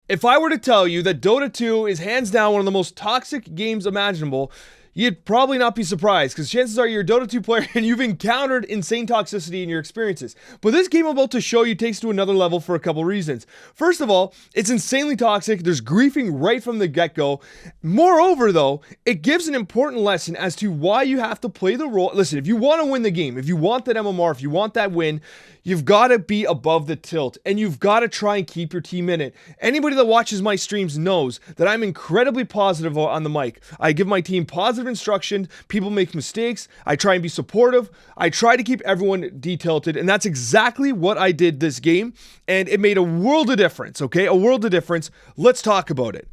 If I were to tell you that Dota 2 is hands down one of the most toxic games imaginable, you'd probably not be surprised, because chances are you're a Dota 2 player and you've encountered insane toxicity in your experiences. But this game I'm about to show you takes to another level for a couple reasons. First of all, it's insanely toxic. There's griefing right from the get-go. Moreover, though, it gives an important lesson as to why you have to play the role. Listen, if you want to win the game, if you want that MMR, if you want that win, you've got to be above the tilt, and you've got to try and keep your team in it. Anybody that watches my streams knows that I'm incredibly positive on the mic. I give my team positive instruction. People make mistakes. I try and be supportive. I try to keep everyone de-tilted, and that's exactly what I did this game, and it made a world of difference, okay? A world of difference. Let's talk about it.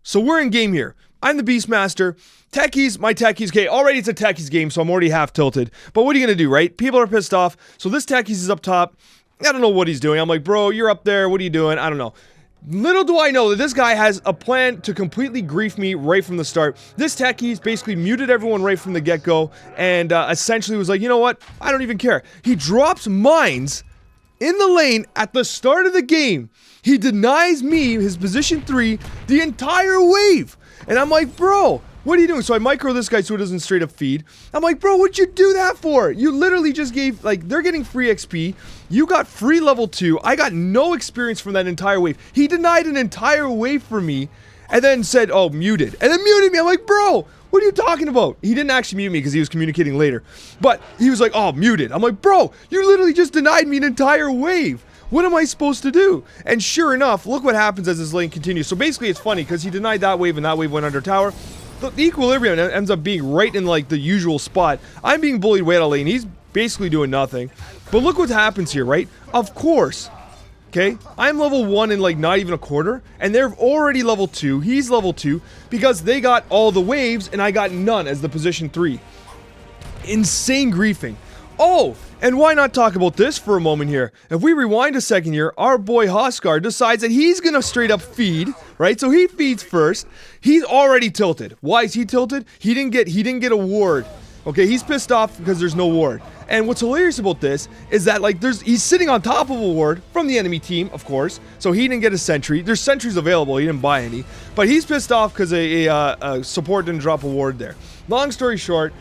So we're in game here. I'm the beastmaster. Techies, my Techies. Okay, already it's a Techies game, so I'm already half tilted. But what are you going to do, right? People are pissed off. So this Techies is up top. I don't know what he's doing. I'm like, bro, you're up there. What are you doing? I don't know. Little do I know that this guy has a plan to completely grief me right from the start. This Techies basically muted everyone right from the get-go and essentially was like, you know what? I don't even care. He drops mines in the lane at the start of the game. He denies me his position 3 the entire wave. And I'm like, bro, what are you doing? So I micro this guy so he doesn't straight up feed. I'm like, bro, what'd you do that for? You literally just gave, like, they're getting free XP. You got free level 2. I got no experience from that entire wave. He denied an entire wave for me and then said, oh, muted. And then muted me. I'm like, bro, what are you talking about? He didn't actually mute me because he was communicating later. But he was like, oh, muted. I'm like, bro, you literally just denied me an entire wave. What am I supposed to do? And sure enough, look what happens as this lane continues. So basically it's funny because he denied that wave and that wave went under tower. The equilibrium ends up being right in like the usual spot. I'm being bullied way out of lane. He's basically doing nothing. But look what happens here, right? Of course. Okay, I'm level 1 in like not even a quarter, and they're already level 2. He's level 2 because they got all the waves and I got none as the position 3. Insane griefing. Oh, and why not talk about this for a moment here? If we rewind a second here, our boy Huskar decides that he's gonna straight up feed, right? So he feeds first. He's already tilted. Why is he tilted? He didn't get a ward. Okay, he's pissed off because there's no ward. And what's hilarious about this is that like he's sitting on top of a ward from the enemy team, of course. So he didn't get a sentry. There's sentries available. He didn't buy any. But he's pissed off because a support didn't drop a ward there. Long story short,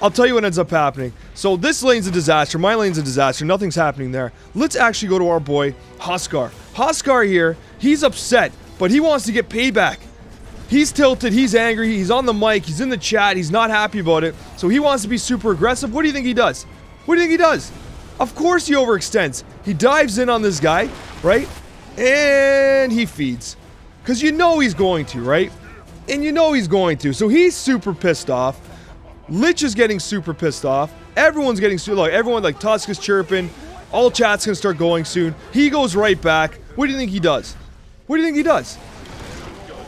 I'll tell you what ends up happening. So this lane's a disaster. My lane's a disaster. Nothing's happening there. Let's actually go to our boy, Huskar. Huskar here, he's upset, but he wants to get payback. He's tilted. He's angry. He's on the mic. He's in the chat. He's not happy about it. So he wants to be super aggressive. What do you think he does? What do you think he does? Of course he overextends. He dives in on this guy, right? And he feeds. Because you know he's going to, right? And you know he's going to. So he's super pissed off. Lich is getting super pissed off. Everyone's getting super, like, everyone, like, Tusk is chirping. All chat's gonna start going soon. He goes right back. What do you think he does? What do you think he does?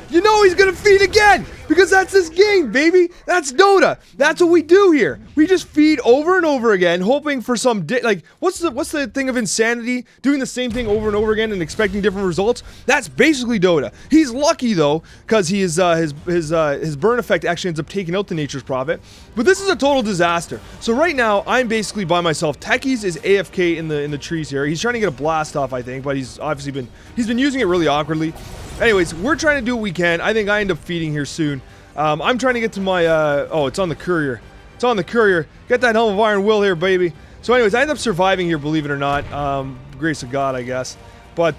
You know he's gonna feed again! Because that's this game, baby! That's Dota! That's what we do here! We just feed over and over again, hoping for some like, what's the thing of insanity? Doing the same thing over and over again and expecting different results? That's basically Dota. He's lucky, though, because his burn effect actually ends up taking out the Nature's Prophet. But this is a total disaster. So right now, I'm basically by myself. Techies is AFK in the trees here. He's trying to get a blast off, I think, but he's obviously been using it really awkwardly. Anyways, we're trying to do what we can. I think I end up feeding here soon. I'm trying to get to my, oh, it's on the courier. It's on the courier. Get that Helm of Iron Will here, baby. So anyways, I end up surviving here, believe it or not. Grace of God, I guess. But,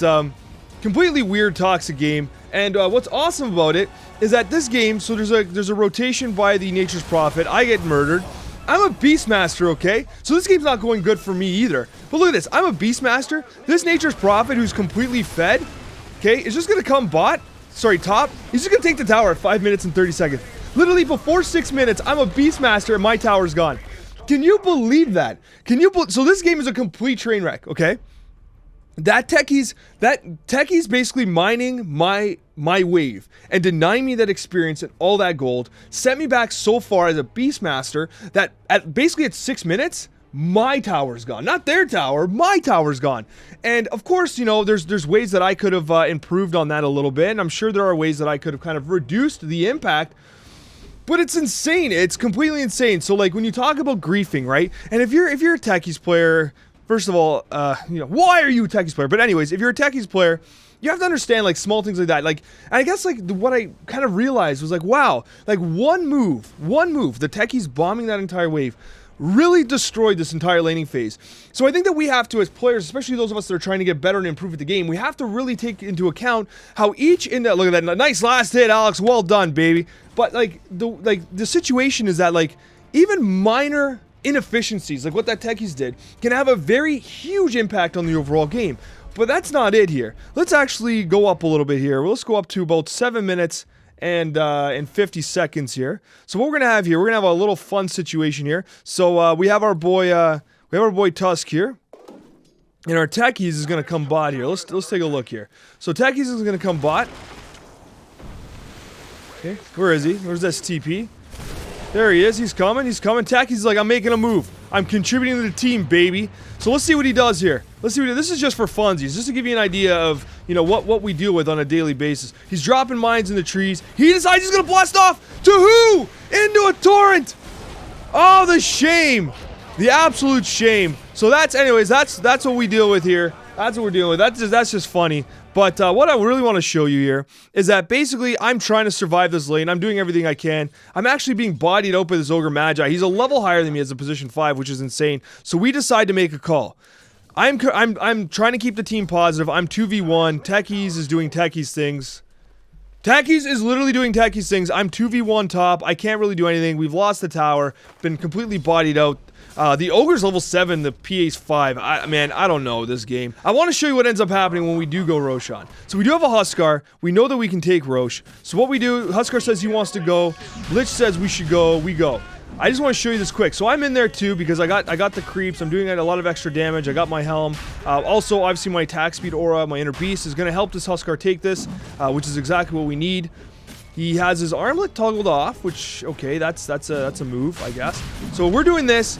completely weird, toxic game. And, what's awesome about it is that this game, so there's a rotation by the Nature's Prophet. I get murdered. I'm a beastmaster, okay? So this game's not going good for me either. But look at this. I'm a beastmaster. This Nature's Prophet who's completely fed, okay, is just gonna come top. He's just gonna take the tower at 5 minutes and 30 seconds. Literally before 6 minutes, I'm a beastmaster and my tower's gone. Can you believe that? So this game is a complete train wreck, okay? That Techies basically mining my wave and denying me that experience and all that gold sent me back so far as a beastmaster that basically at 6 minutes, my tower's gone. Not their tower, my tower's gone. And of course, you know, there's ways that I could have improved on that a little bit, and I'm sure there are ways that I could have kind of reduced the impact. But it's insane. It's completely insane. So like when you talk about griefing, right? And if you're a Techies player, first of all, you know, why are you a Techies player? But anyways, if you're a Techies player you have to understand, like, small things like that. Like, and I guess, like, what I kind of realized was, like, wow, like, one move, the Techies bombing that entire wave really destroyed this entire laning phase. So I think that we have to, as players, especially those of us that are trying to get better and improve at the game, we have to really take into account how each look at that nice last hit, Alex, well done, baby. But like the situation is that, like, even minor inefficiencies, like what that Techies did, can have a very huge impact on the overall game. But that's not it here. Let's actually go up a little bit here. Let's go up to about 7 minutes and 50 seconds here. So what we're gonna have here, we're gonna have a little fun situation here. So we have our boy Tusk here, and our Techies is gonna come bot here. Let's take a look here. So Techies is gonna come bot. Okay, where is he? Where's this TP? There he is. He's coming. Techies is like, I'm making a move. I'm contributing to the team, baby. So let's see what he does here. Let's see what he does. This is just for funsies, just to give you an idea of, you know, what we deal with on a daily basis. He's dropping mines in the trees. He decides he's gonna blast off to who? Into a torrent. Oh, the shame. The absolute shame. So anyways, that's what we deal with here. That's what we're dealing with. That's just funny. But what I really want to show you here is that basically I'm trying to survive this lane. I'm doing everything I can. I'm actually being bodied out by this Ogre Magi. He's a level higher than me as a position 5, which is insane. So we decide to make a call. I'm trying to keep the team positive. I'm 2v1. Techies is doing Techies things. Techies is literally doing Techies things. I'm 2v1 top. I can't really do anything. We've lost the tower. Been completely bodied out. The Ogre's level 7, the PA's 5. Man, I don't know this game. I want to show you what ends up happening when we do go Roshan. So we do have a Huskar. We know that we can take Rosh. So what we do, Huskar says he wants to go. Lich says we should go. We go. I just want to show you this quick. So I'm in there too because I got the creeps. I'm doing a lot of extra damage. I got my helm. Also, obviously my attack speed aura, my inner beast is going to help this Huskar take this, which is exactly what we need. He has his armlet toggled off, which, okay, that's a move, I guess. So we're doing this.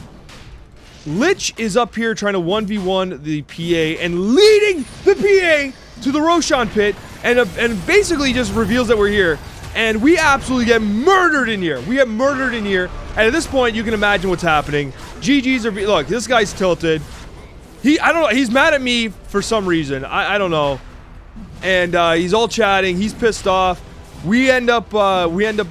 Lich is up here trying to 1v1 the PA and leading the PA to the Roshan pit and basically just reveals that we're here. And we absolutely get murdered in here. We get murdered in here. And at this point, you can imagine what's happening. GG's are... Look, this guy's tilted. I don't know. He's mad at me for some reason. I don't know. And he's all chatting. He's pissed off. We end up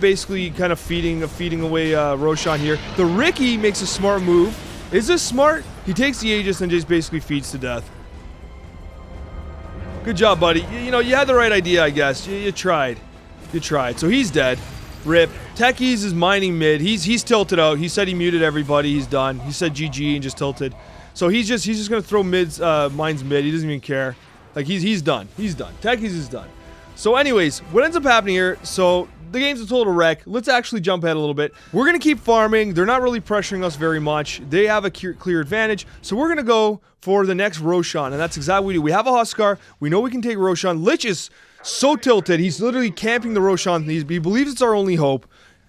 basically kind of feeding away Roshan here. The Ricky makes a smart move. Is this smart? He takes the Aegis and just basically feeds to death. Good job, buddy. You know, you had the right idea, I guess. You tried. You tried. So he's dead. Rip. Techies is mining mid. He's tilted out. He said he muted everybody. He's done. He said GG and just tilted. So he's just gonna throw mines mid. He doesn't even care. Like he's done. He's done. Techies is done. So anyways, what ends up happening here, so the game's a total wreck. Let's actually jump ahead a little bit. We're going to keep farming. They're not really pressuring us very much. They have a clear advantage. So we're going to go for the next Roshan, and that's exactly what we do. We have a Huskar. We know we can take Roshan. Lich is so tilted. He's literally camping the Roshan. He believes it's our only hope.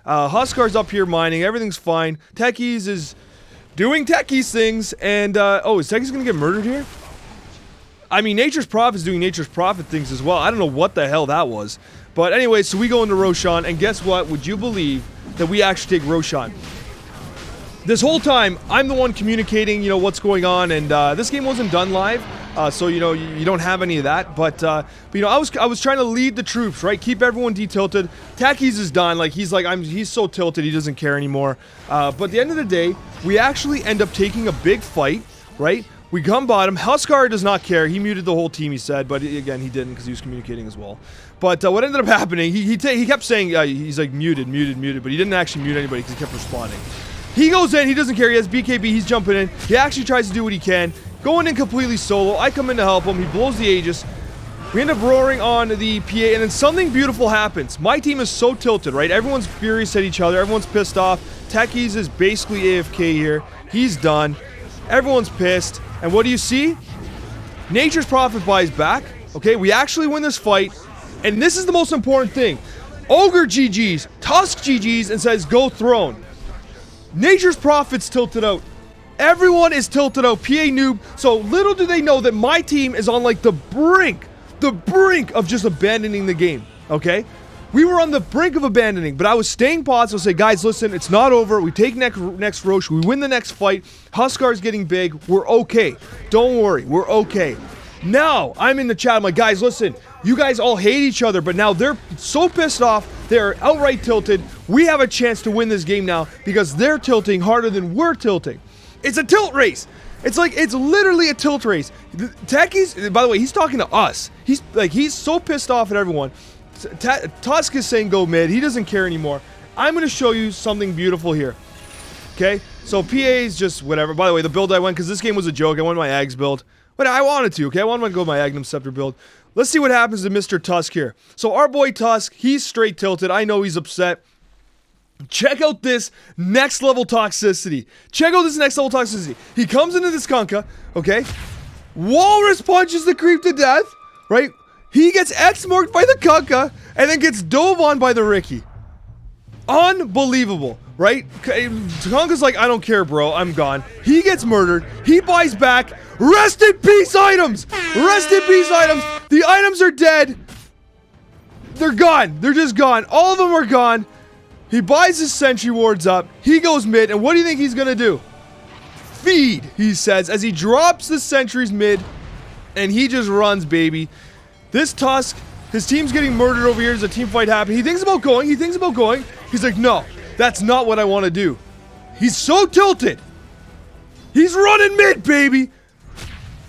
Huskar's up here mining. Everything's fine. Techies is doing Techies things, and oh, is Techies going to get murdered here? I mean, Nature's Prophet is doing Nature's Prophet things as well. I don't know what the hell that was. But anyway, so we go into Roshan, and guess what? Would you believe that we actually take Roshan? This whole time, I'm the one communicating, you know, what's going on, and this game wasn't done live, so, you know, you don't have any of that, but you know, I was trying to lead the troops, right? Keep everyone detilted. Techies is done. Like, he's so tilted, he doesn't care anymore. But at the end of the day, we actually end up taking a big fight, right? We come bottom. Huskar does not care. He muted the whole team, he said, but again, he didn't because he was communicating as well. But what ended up happening, he kept saying, he's like muted, but he didn't actually mute anybody because he kept responding. He goes in, he doesn't care, he has BKB, he's jumping in. He actually tries to do what he can, going in completely solo. I come in to help him, he blows the Aegis. We end up roaring on the PA, and then something beautiful happens. My team is so tilted, right? Everyone's furious at each other, everyone's pissed off. Techies is basically AFK here. He's done. Everyone's pissed. And what do you see? Nature's Prophet buys back. Okay, we actually win this fight. And this is the most important thing. Ogre GG's, Tusk GG's, and says go throne. Nature's Prophet's tilted out. Everyone is tilted out. PA noob. So little do they know that my team is on like the brink of just abandoning the game. Okay? We were on the brink of abandoning, but I was staying positive. Say, guys, listen, it's not over. We take next Roche. We win the next fight. Huskar's getting big. We're okay. Don't worry. We're okay. Now, I'm in the chat, I'm like, guys, listen, you guys all hate each other, but now they're so pissed off, they're outright tilted. We have a chance to win this game now because they're tilting harder than we're tilting. It's a tilt race. It's like, it's literally a tilt race. Techies, by the way, he's talking to us. He's so pissed off at everyone. Tusk is saying go mid. He doesn't care anymore. I'm going to show you something beautiful here. Okay? So PA is just whatever. By the way, the build I went, because this game was a joke, I went my Ags build. But I wanted to, okay? I wanted to go my Agnum Scepter build. Let's see what happens to Mr. Tusk here. So our boy Tusk, he's straight tilted. I know he's upset. Check out this next level toxicity. Check out this next level toxicity. He comes into this Kunkka, okay? Walrus punches the creep to death, right? He gets X-marked by the Kunkka and then gets dove on by the Ricky. Unbelievable, right? Kunkka's like, I don't care, bro. I'm gone. He gets murdered. He buys back. Rest in peace items! Rest in peace items! The items are dead. They're gone. They're just gone. All of them are gone. He buys his sentry wards up. He goes mid. And what do you think he's going to do? Feed, he says, as he drops the sentries mid. And he just runs, baby. This Tusk, his team's getting murdered over here. There's a team fight happening. He thinks about going. He's like, no, that's not what I want to do. He's so tilted. He's running mid, baby.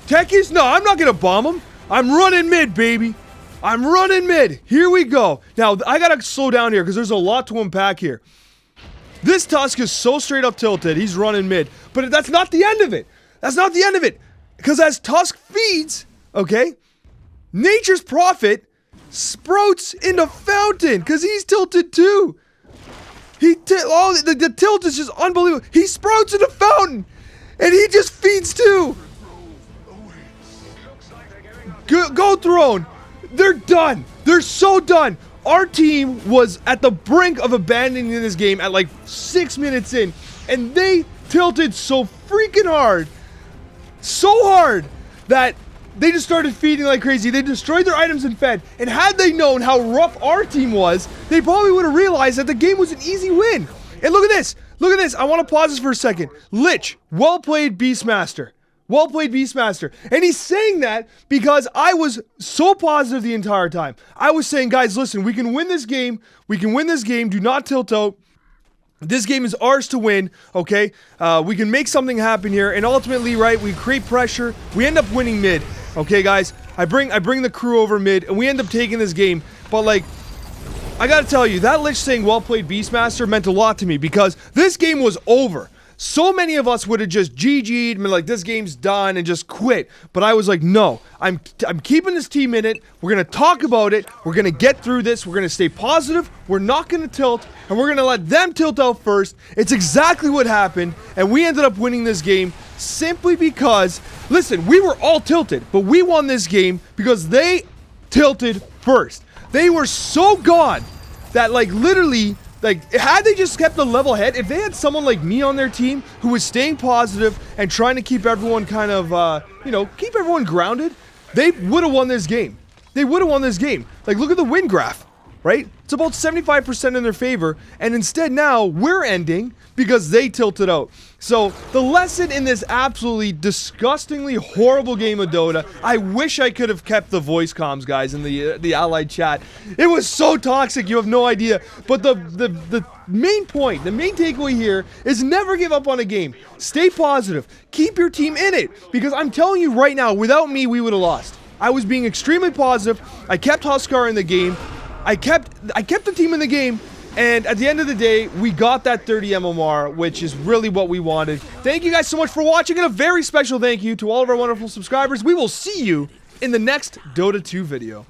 Techies, no, I'm not going to bomb him. I'm running mid, baby. I'm running mid. Here we go. Now, I got to slow down here because there's a lot to unpack here. This Tusk is so straight up tilted. He's running mid. But that's not the end of it. That's not the end of it. Because as Tusk feeds, okay, Nature's Prophet sprouts in the fountain because he's tilted too. The tilt is just unbelievable. He sprouts in the fountain and he just feeds too. Go Throne. They're done. They're so done. Our team was at the brink of abandoning this game at like 6 minutes in. And they tilted so freaking hard. So hard that they just started feeding like crazy. They destroyed their items and fed. And had they known how rough our team was, they probably would have realized that the game was an easy win. And look at this. Look at this. I want to pause this for a second. Lich, well played, Beastmaster. Well played, Beastmaster. And he's saying that because I was so positive the entire time. I was saying, guys, listen, we can win this game. We can win this game. Do not tilt out. This game is ours to win, okay? We can make something happen here. And ultimately, right, we create pressure. We end up winning mid. Okay, guys? I bring the crew over mid, and we end up taking this game. But, like, I gotta tell you, that Lich saying, well played, Beastmaster, meant a lot to me because this game was over. So many of us would have just GG'd and been like, this game's done and just quit. But I was like, no, I'm keeping this team in it. We're going to talk about it. We're going to get through this. We're going to stay positive. We're not going to tilt. And we're going to let them tilt out first. It's exactly what happened. And we ended up winning this game simply because, listen, we were all tilted. But we won this game because they tilted first. They were so gone that, like, literally... Like, had they just kept a level head, if they had someone like me on their team who was staying positive and trying to keep everyone kind of, you know, keep everyone grounded, they would have won this game. They would have won this game. Like, look at the win graph, right? It's about 75% in their favor, and instead now we're ending because they tilted out. So, the lesson in this absolutely disgustingly horrible game of Dota, I wish I could have kept the voice comms, guys, in the allied chat. It was so toxic, you have no idea. But the main point, the main takeaway here is never give up on a game. Stay positive. Keep your team in it. Because I'm telling you right now, without me, we would have lost. I was being extremely positive. I kept Huskar in the game. I kept the team in the game. And at the end of the day, we got that 30 MMR, which is really what we wanted. Thank you guys so much for watching, and a very special thank you to all of our wonderful subscribers. We will see you in the next Dota 2 video.